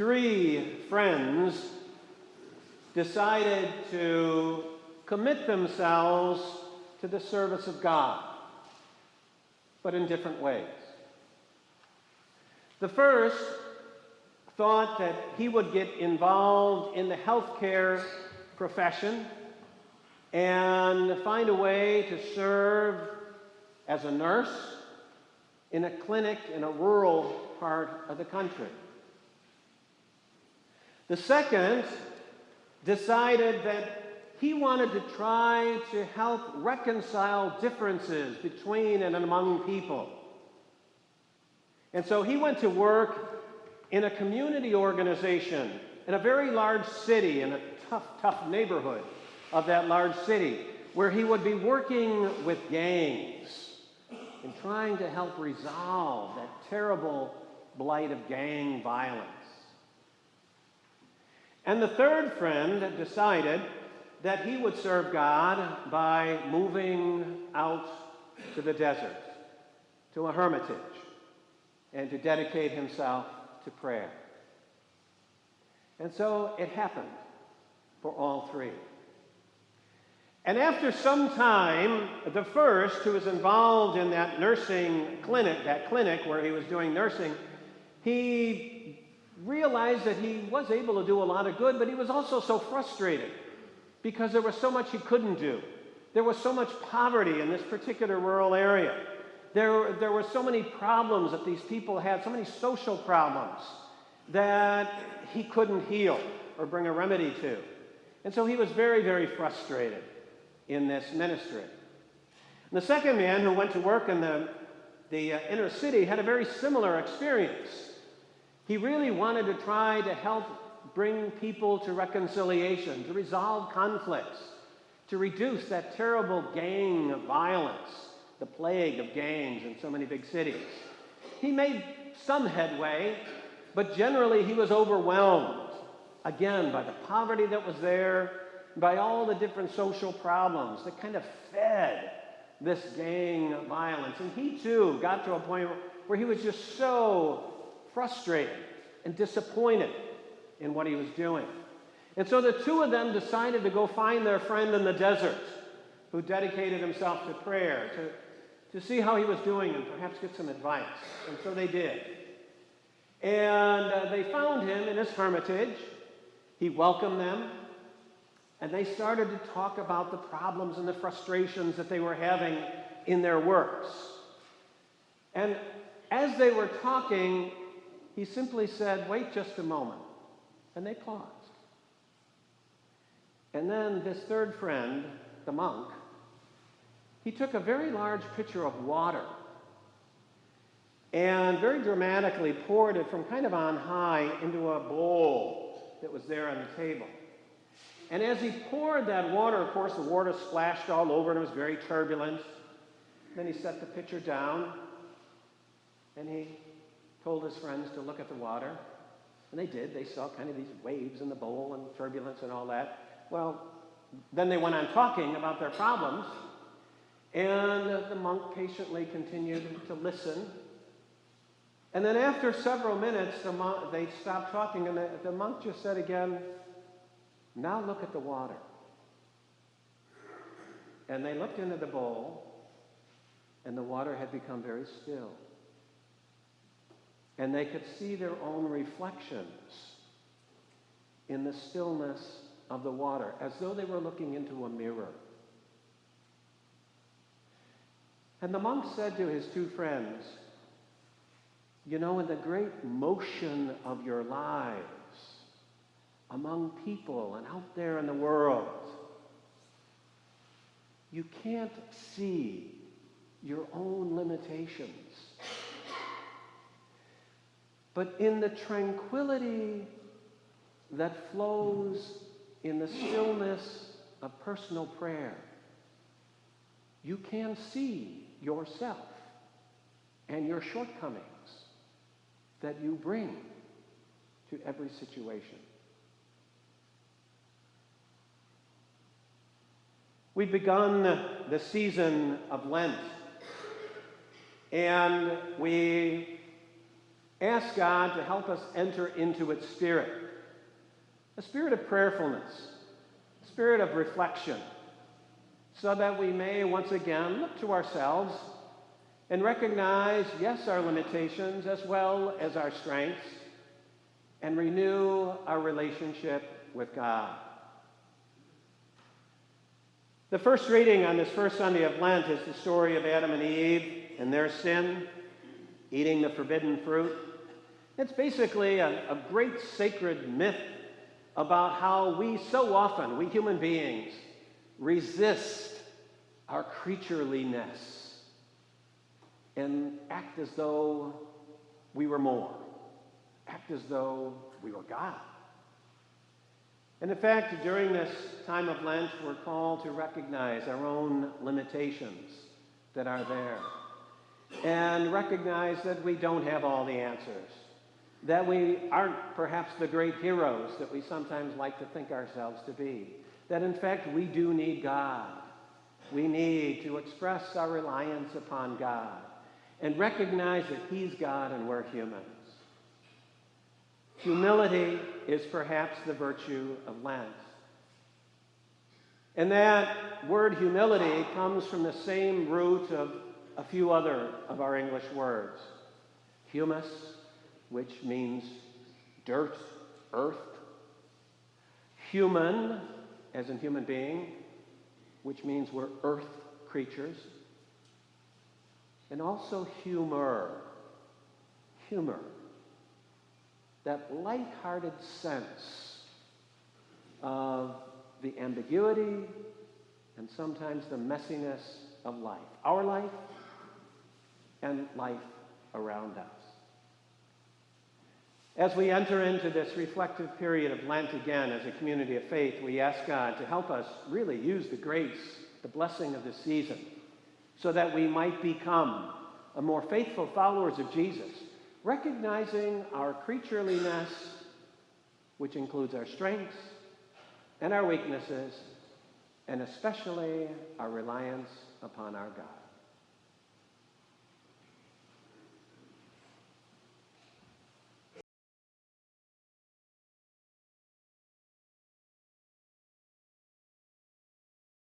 three friends decided to commit themselves to the service of God, but in different ways. The first thought that he would get involved in the healthcare profession and find a way to serve as a nurse in a clinic in a rural part of the country. The second decided that he wanted to try to help reconcile differences between and among people. And so he went to work in a community organization in a very large city, in a tough neighborhood of that large city, where he would be working with gangs and trying to help resolve that terrible blight of gang violence. And the third friend decided that he would serve God by moving out to the desert, to a hermitage, and to dedicate himself to prayer. And so it happened for all three. And after some time, the first, who was involved in that nursing clinic, that clinic where he was doing nursing, he realized that he was able to do a lot of good, but he was also so frustrated because there was so much he couldn't do. There was so much poverty in this particular rural area. There were so many problems that these people had, so many social problems that he couldn't heal or bring a remedy to. And so he was very, very frustrated in this ministry. And the second man, who went to work in the inner city, had a very similar experience. He really wanted to try to help bring people to reconciliation, to resolve conflicts, to reduce that terrible gang violence, the plague of gangs in so many big cities. He made some headway, but generally he was overwhelmed, again, by the poverty that was there, by all the different social problems that kind of fed this gang violence. And he too got to a point where he was just so frustrated and disappointed in what he was doing. And so the two of them decided to go find their friend in the desert who dedicated himself to prayer, to see how he was doing and perhaps get some advice. And so they did. And they found him in his hermitage. He welcomed them, and they started to talk about the problems and the frustrations that they were having in their works. And as they were talking, he simply said, "Wait just a moment." And they paused. And then this third friend, the monk, he took a very large pitcher of water and very dramatically poured it from kind of on high into a bowl that was there on the table. And as he poured that water, of course, the water splashed all over and it was very turbulent. Then he set the pitcher down and he told his friends to look at the water. And they did. They saw kind of these waves in the bowl and turbulence and all that. Well, then they went on talking about their problems. And the monk patiently continued to listen. And then after several minutes, they stopped talking, and the monk just said again, "Now look at the water." And they looked into the bowl, and the water had become very still. And they could see their own reflections in the stillness of the water, as though they were looking into a mirror. And the monk said to his two friends, "You know, in the great motion of your lives, among people and out there in the world, you can't see your own limitations. But in the tranquility that flows in the stillness of personal prayer, you can see yourself and your shortcomings that you bring to every situation." We've begun the season of Lent, and we Ask God to help us enter into its spirit, a spirit of prayerfulness, a spirit of reflection, so that we may once again look to ourselves and recognize, yes, our limitations as well as our strengths, and renew our relationship with God. The first reading on this first Sunday of Lent is the story of Adam and Eve and their sin, eating the forbidden fruit. It's basically a great sacred myth about how we so often, we human beings, resist our creatureliness and act as though we were more, act as though we were God. And in fact, during this time of Lent, we're called to recognize our own limitations that are there and recognize that we don't have all the answers, that we aren't perhaps the great heroes that we sometimes like to think ourselves to be, that in fact we do need God. We need to express our reliance upon God and recognize that He's God and we're humans. Humility is perhaps the virtue of Lent. And that word humility comes from the same root of a few other of our English words. Humus, which means dirt, earth. Human, as in human being, which means we're earth creatures. And also humor. Humor. That light-hearted sense of the ambiguity and sometimes the messiness of life. Our life and life around us. As we enter into this reflective period of Lent again as a community of faith, we ask God to help us really use the grace, the blessing of this season, so that we might become a more faithful followers of Jesus, recognizing our creatureliness, which includes our strengths and our weaknesses, and especially our reliance upon our God.